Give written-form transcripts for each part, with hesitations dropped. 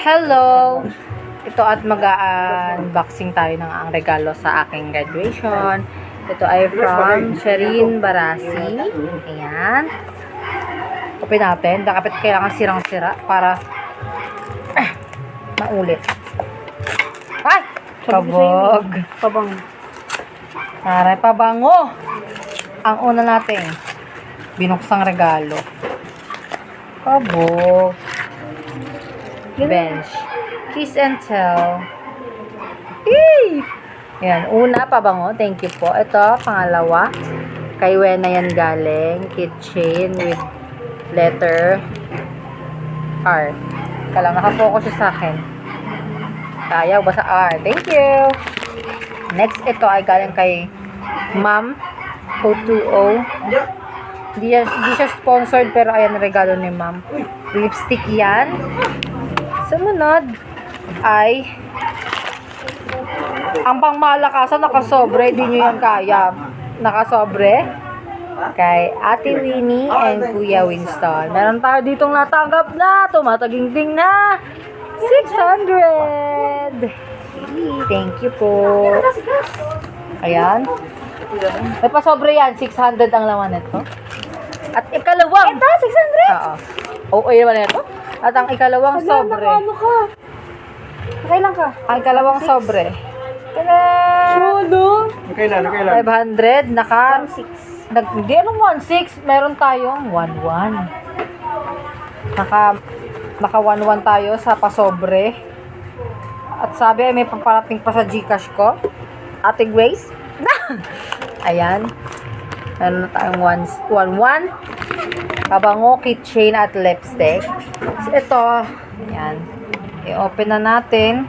Hello! Ito at mag-unboxing tayo ng ang regalo sa aking graduation. Ito ay from Sherin Barasi. Ayan. Open natin. Dapat kailangan sirang-sira para maulit. Ay! Pabog. Pabango. Taray, pabango! Ang una natin, binuksang regalo. Pabog. Bench. Kiss and tell. Yay! Yan. Una, pabango. Thank you po. Ito, pangalawa. Kay Wena yan galing. Keychain with letter R. Kala nakafocus siya sa akin. Ayaw, basta R. Thank you! Next, ito ay galing kay Ma'am O2O. Di siya sponsored, pero ayan, regalo ni Ma'am. Lipstick yan. Sumunod ay ang pangmalakasan, nakasobre. Di nyo yan kaya. Nakasobre kay Ate Winnie and Kuya Winston. Meron tayo ditong natanggap na tumatagingting na 600. Thank you po. Ayan. May pasobre yan. 600 ang laman nito. At ikalawang. Ito, 600? Oo. Oo, naman ito. At ang ikalawang sobre. Ano ka? Kailan ka? Ang ikalawang sobre. Solo? Kailan? 500. Naka 1.6. Hindi, anong 1.6? Meron tayong 1.1. Naka 1.1 tayo sa pasobre. At sabi ay may paparating pa sa Gcash ko. Ate Grace. Ayan. Meron na tayong 1.1. Pabango, keychain at lipstick. So, ito. Ayan. I-open na natin.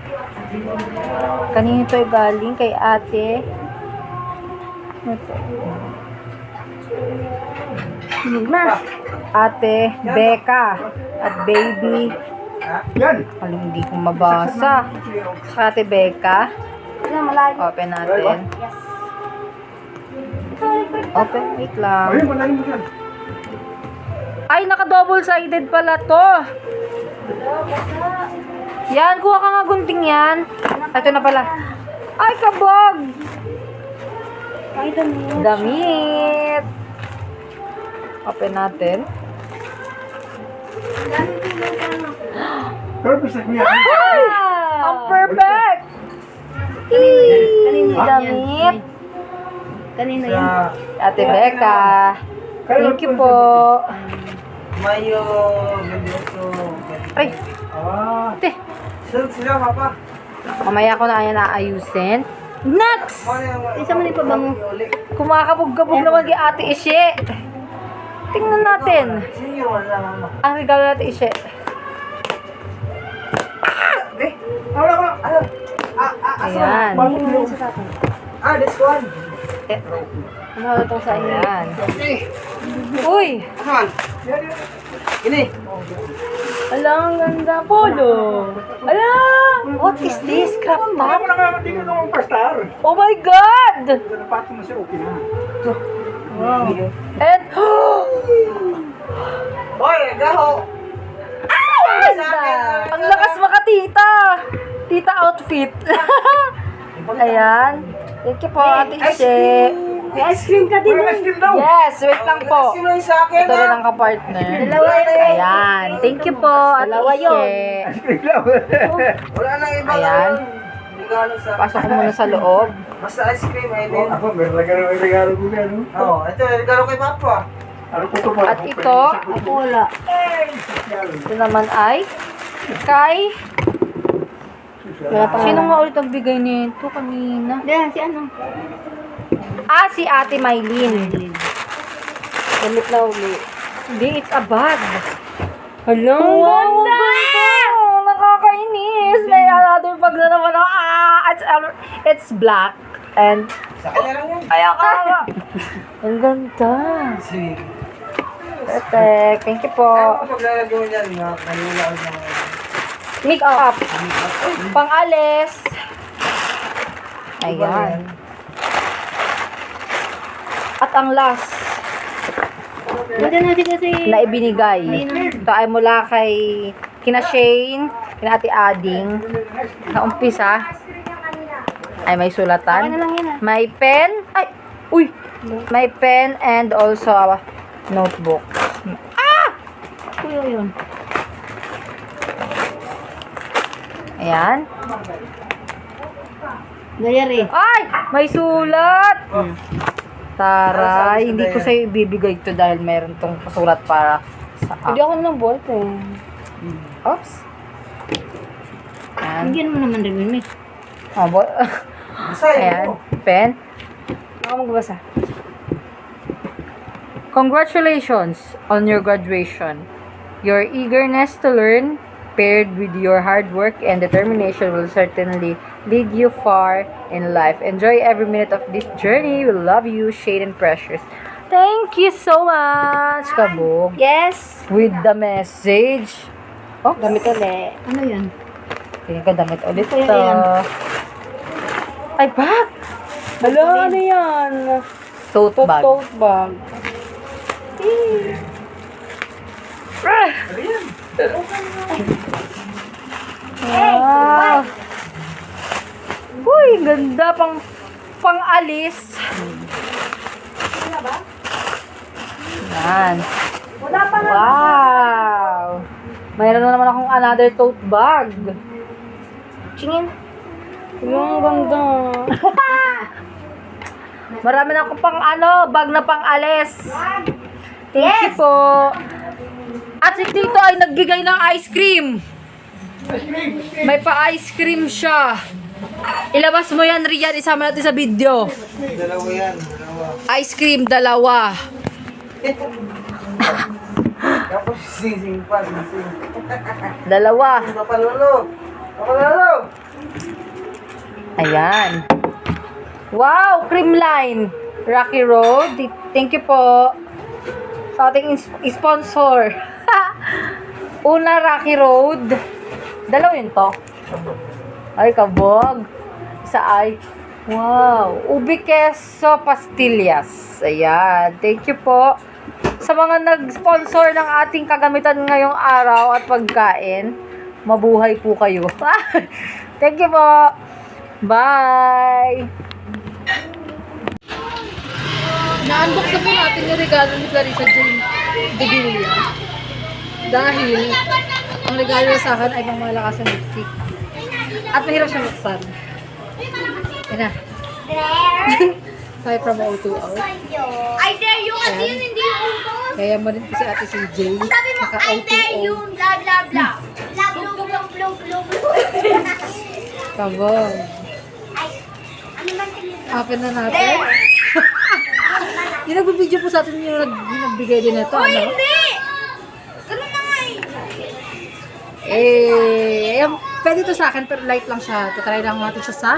Kanina ito ay galing kay ate. Ito. Ate Becca at baby. Yan! Alam, hindi ko mabasa. Sa ate Becca. Open natin. Open, wait lang. Ayun, malalim mo dyan. Ay, naka-double-sided pala to. Yan, kuha ka nga gunting yan. Ito na pala. Ay, kabog! Ay, damit. Damit. Open natin. Purpose na niya. Ay! Ang perfect! Kanino yan? Damit. Kanino yan? Ate Becca. Thank you po. Mayo, Gandioso. Ay, Ah, ate. Sila, papa. Mamaya ko na ayan naayusin. Next! Isa mo ni pabango. Kumakabog-kabog naman kay Ate Ishe. Tingnan natin. Senior, wala mama. Ang regalo natin Ishe. Wala ko. Ayan. This one. Eh, ano ito sa inyo? Ayan. Uy! Asan? Ini. Ala, ang ganda. Polo. Ala! What is this? Crop ako top? nakakatingin ng pastar. Oh my God! Napati mo siya, okay na. Wow. And, Hoy, gaho. ang lakas makatita. Tita outfit. Ayan. Thank you po, Ate Ishe. May ice cream ka din. Ice cream daw. Yes, wait lang po. Sino yung sa akin? Ito rin ang kapartner. Dalawa yun. Ayan. Thank you po, Ate Dalawa yun. Ishe. Ice cream daw. Wala nang iba. Ayan. Regalo sa... Pasok ko muna sa loob. Basta ice cream, ay din. Ako, meron lang may regalo ko na, no? Oo, ito, regalo kay papa. Ano ko ito pa? At ito, Ako wala. ito naman ay kay... Wala pa. Sino nga ulit ang bigay nito kanina? Yan, si ano? Ah, si Ate Maylin. Damit na uli. Hindi, it's a bag. Hello! Ang ganda! Nakakainis! May another bag na naman. It's black. And, Sa kanya lang yan. ayaw ka! Ang ganda! Sweet. Perfect. Thank you po. Ano paglalagay mo dyan? Kanila ako sa mga... Make up. Pang-alis. Ayan. At ang last Pwede natin kasi... na ibinigay. Ito ay mula kay kina Shane kina Ate Ading. Sa umpisa, ay may Akin na sulatan. lang yan ah. May pen. Ay! Uy! May pen and also a notebook. Kuya yun. Ayan. Diary. Ay! May sulat! Taray, hindi ko sa'yo ibibigay ito dahil meron tong sulat para sa Hindi ako ng ballpen. Oops. Ayan. Hindi mo naman rin yun eh. Oh, Basahin ayan. mo. Pen. Ako magbasa. Congratulations on your graduation. Your eagerness to learn, paired with your hard work and determination, will certainly lead you far in life. Enjoy every minute of this journey. We love you, Shade and Precious. Thank you so much, Kabog. Yes! With the message. Oh, Damit ulit. Ano yun? tingin ko damit ulit Kaya to. yan. Ay, bag! Hala, ano yan? Tote bag. Tote bag. Ah! Wow! Uy, ganda pang-alis. Yan. Wow! Mayroon na naman akong another tote bag. Tingin. Yung ganda. Marami na akong bag na pang-alis. Thank you po. At si Tito ay nagbigay ng ice cream. May pa-ice cream siya. Ilabas mo yan, Rian. Isama natin sa video. Dalawa yan. Dalawa. Ice cream, dalawa. Tapos sising pa. Sising. Dalawa. Kapalolo. Kapalolo. Ayan. Wow, cream line. Rocky Road. Thank you po sa ating sponsor. Una, Rocky Road. Dalawa yun to. Ay, kabog. Isa ay, wow, ubi queso pastillas. Ayan. Thank you po sa mga nag-sponsor ng ating kagamitan ngayong araw at pagkain. Mabuhay po kayo. Thank you po. Bye! Na-unbox na po natin yung regalo ni Clarissa Jane de Villa. Dahil, ang regalo niya sa akin ay pang malakas ng lipstick. At mahirap siya buksan. Yan na. Sabi from O2 out. I dare you kasi yun hindi yung utos. Kaya mo rin po si Ate CJ. Sabi mo, Naka I dare O2 you, out. blah blah blah. Blah blah blah blah blah blah. Kabog. Ano man tinitira? Open na natin. Yung nagbibideo po sa atin yung nagbigay din ito. Oh, Ano? hindi! Ganun na nga Pwede ito sa akin pero light lang siya. Try lang natin siya sa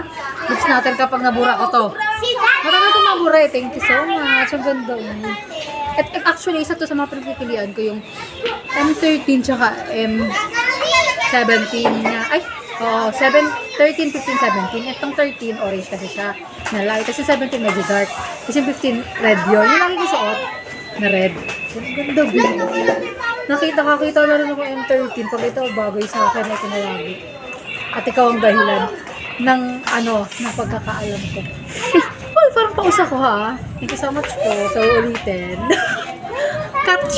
lips natin kapag nabura ko to. Si Dad! Marami ito mabura eh. Thank you so much. Ang ganda. At actually, isa to sa mga pinagpipilian ko yung M13 tsaka M17 na. Ay, oo. 13, 15, 17. Itong 13, orange kasi siya. Na light. Kasi 17 medyo dark. Kasi 15, red yun. Yung lagi ko suot na red. Ang ganda. Nakita na rin ako M13. Pag ito bagay sa akin, ito na lagi. At ikaw ang dahilan ng pagkakaalam ko. Uy, parang pausa ko ha. Thank you so much po. So, ulitin. Catch.